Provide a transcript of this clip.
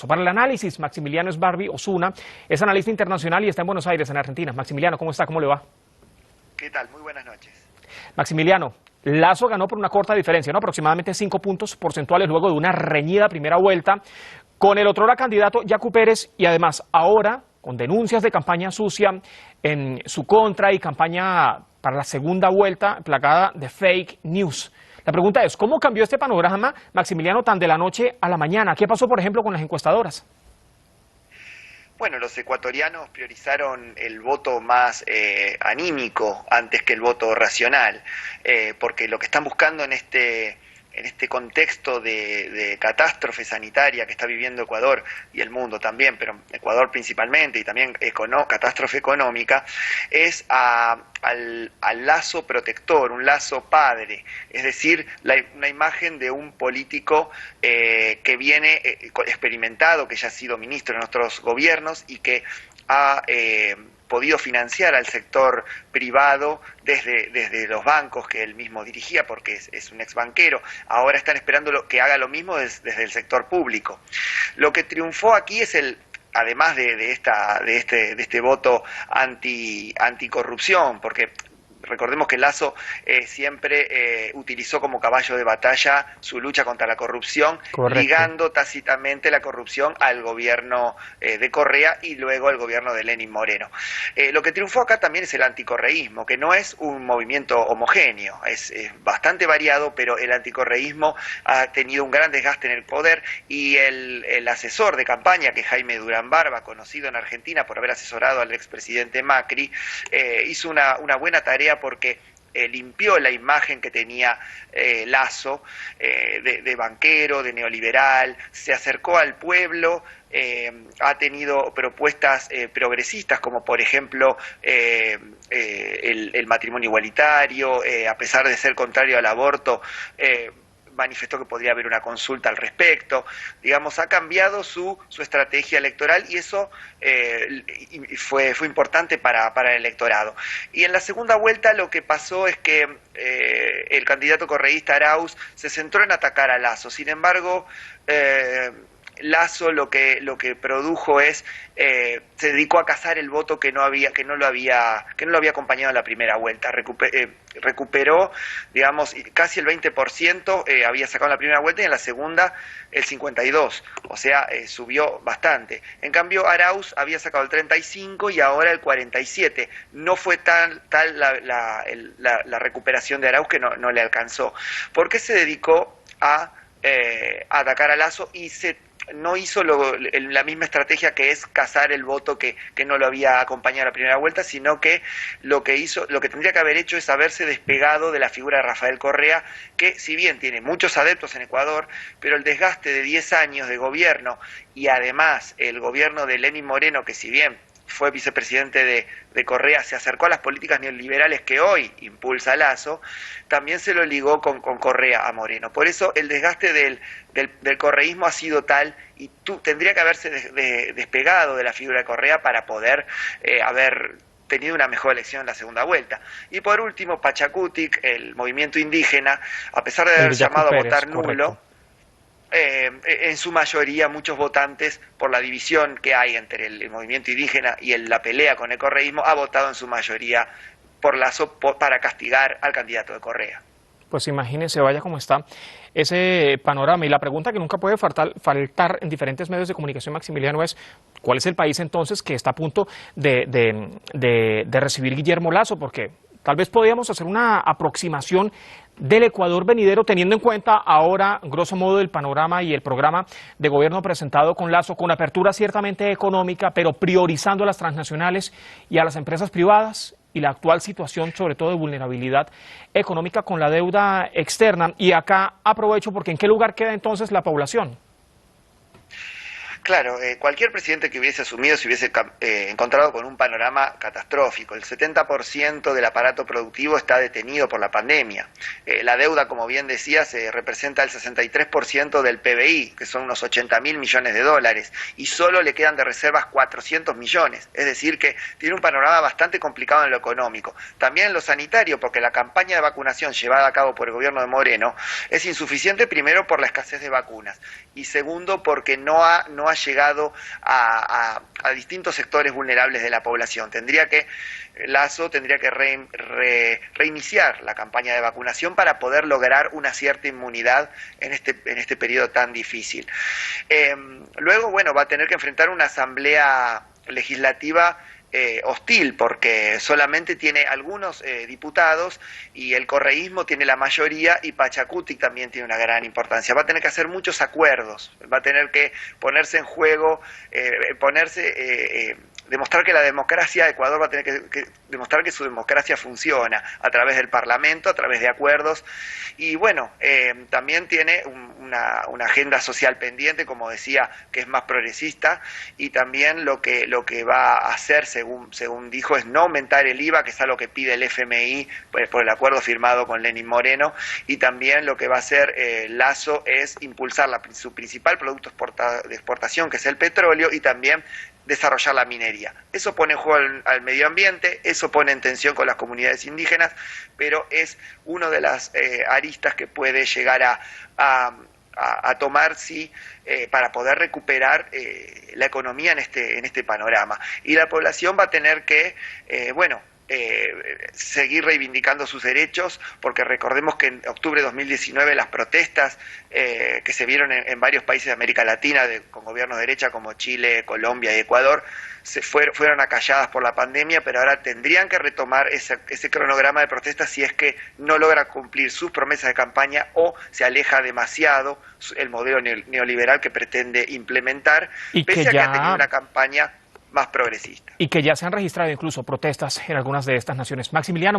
Para el análisis, Maximiliano Sbarbi Osuna es analista internacional y está en Buenos Aires, en Argentina. Maximiliano, ¿cómo está? ¿Cómo le va? ¿Qué tal? Muy buenas noches. Maximiliano, Lasso ganó por una corta diferencia, ¿no? Aproximadamente 5 puntos porcentuales luego de una reñida primera vuelta con el otrora candidato Yacu Pérez y además ahora con denuncias de campaña sucia en su contra y campaña para la segunda vuelta plagada de fake news. La pregunta es, ¿cómo cambió este panorama, Maximiliano, tan de la noche a la mañana? ¿Qué pasó, por ejemplo, con las encuestadoras? Bueno, los ecuatorianos priorizaron el voto más anímico antes que el voto racional, porque lo que están buscando en este contexto de catástrofe sanitaria que está viviendo Ecuador y el mundo también, pero Ecuador principalmente y también catástrofe económica, es al lazo protector, un lazo padre, es decir, una imagen de un político que viene experimentado, que ya ha sido ministro en nuestros gobiernos y que ha podido financiar al sector privado desde los bancos que él mismo dirigía, porque es un ex banquero. Ahora están esperando que haga lo mismo desde el sector público. Lo que triunfó aquí es además de este voto anticorrupción, porque recordemos que Lasso siempre utilizó como caballo de batalla su lucha contra la corrupción, correcto, ligando tácitamente la corrupción al gobierno de Correa y luego al gobierno de Lenín Moreno. Lo que triunfó acá también es el anticorreísmo, que no es un movimiento homogéneo, es bastante variado, pero el anticorreísmo ha tenido un gran desgaste en el poder y el asesor de campaña, que es Jaime Durán Barba, conocido en Argentina por haber asesorado al expresidente Macri, hizo una buena tarea porque limpió la imagen que tenía Lasso de banquero, de neoliberal, se acercó al pueblo, ha tenido propuestas progresistas como por ejemplo el matrimonio igualitario, a pesar de ser contrario al aborto, manifestó que podría haber una consulta al respecto. Digamos, ha cambiado su estrategia electoral y eso fue importante para el electorado. Y en la segunda vuelta lo que pasó es que el candidato correísta Arauz se centró en atacar a Lasso. Sin embargo, Lasso lo que produjo es se dedicó a cazar el voto que no lo había acompañado en la primera vuelta. Recuperó, digamos, casi el 20% había sacado en la primera vuelta y en la segunda el 52%, o sea, subió bastante. En cambio, Arauz había sacado el 35% y ahora el 47%. No fue tal la recuperación de Arauz que no le alcanzó. ¿Por qué se dedicó a atacar a Lasso y no hizo la misma estrategia que es cazar el voto que no lo había acompañado en la primera vuelta, sino que lo que tendría que haber hecho es haberse despegado de la figura de Rafael Correa, que si bien tiene muchos adeptos en Ecuador, pero el desgaste de 10 años de gobierno y además el gobierno de Lenín Moreno, que si bien fue vicepresidente de Correa, se acercó a las políticas neoliberales que hoy impulsa Lasso, también se lo ligó con Correa a Moreno. Por eso el desgaste del correísmo ha sido tal y tendría que haberse despegado de la figura de Correa para poder haber tenido una mejor elección en la segunda vuelta. Y por último, Pachacutic, el movimiento indígena, a pesar de haber llamado a votar nulo, correcto, en su mayoría muchos votantes, por la división que hay entre el movimiento indígena y la pelea con el correísmo, ha votado en su mayoría por Lasso para castigar al candidato de Correa. Pues imagínense, vaya cómo está ese panorama. Y la pregunta que nunca puede faltar en diferentes medios de comunicación, Maximiliano, es ¿cuál es el país entonces que está a punto de recibir Guillermo Lasso? Porque tal vez podríamos hacer una aproximación del Ecuador venidero, teniendo en cuenta ahora, grosso modo, el panorama y el programa de gobierno presentado con Lasso, con apertura ciertamente económica, pero priorizando a las transnacionales y a las empresas privadas, y la actual situación, sobre todo de vulnerabilidad económica con la deuda externa. Y acá aprovecho porque ¿en qué lugar queda entonces la población? Claro, cualquier presidente que hubiese asumido se hubiese encontrado con un panorama catastrófico. El 70% del aparato productivo está detenido por la pandemia. La deuda, como bien decías, representa el 63% del PBI, que son unos 80.000 millones de dólares, y solo le quedan de reservas 400 millones. Es decir, que tiene un panorama bastante complicado en lo económico. También en lo sanitario, porque la campaña de vacunación llevada a cabo por el gobierno de Moreno es insuficiente, primero por la escasez de vacunas, y segundo porque no ha ha llegado a distintos sectores vulnerables de la población. Lasso tendría que reiniciar la campaña de vacunación para poder lograr una cierta inmunidad en este periodo tan difícil. Luego, bueno, va a tener que enfrentar una asamblea legislativa hostil, porque solamente tiene algunos diputados y el correísmo tiene la mayoría y Pachacuti también tiene una gran importancia. Va a tener que hacer muchos acuerdos, va a tener que ponerse en juego, demostrar que la democracia de Ecuador va a tener que demostrar que su democracia funciona a través del Parlamento, a través de acuerdos, y bueno, también tiene una agenda social pendiente, como decía, que es más progresista, y también lo que va a hacer, según dijo, es no aumentar el IVA, que es algo que pide el FMI por el acuerdo firmado con Lenín Moreno, y también lo que va a hacer Lasso es impulsar su principal producto de exportación, que es el petróleo, y también desarrollar la minería. Eso pone en juego al medio ambiente, eso pone en tensión con las comunidades indígenas, pero es una de las aristas que puede llegar a tomar, sí, para poder recuperar la economía en este panorama. Y la población va a tener que, seguir reivindicando sus derechos, porque recordemos que en octubre de 2019 las protestas que se vieron en varios países de América Latina con gobiernos de derecha como Chile, Colombia y Ecuador fueron acalladas por la pandemia, pero ahora tendrían que retomar ese cronograma de protestas si es que no logra cumplir sus promesas de campaña o se aleja demasiado el modelo neoliberal que pretende implementar, pese a que ha tenido una campaña más progresista. Y que ya se han registrado incluso protestas en algunas de estas naciones. Maximiliano.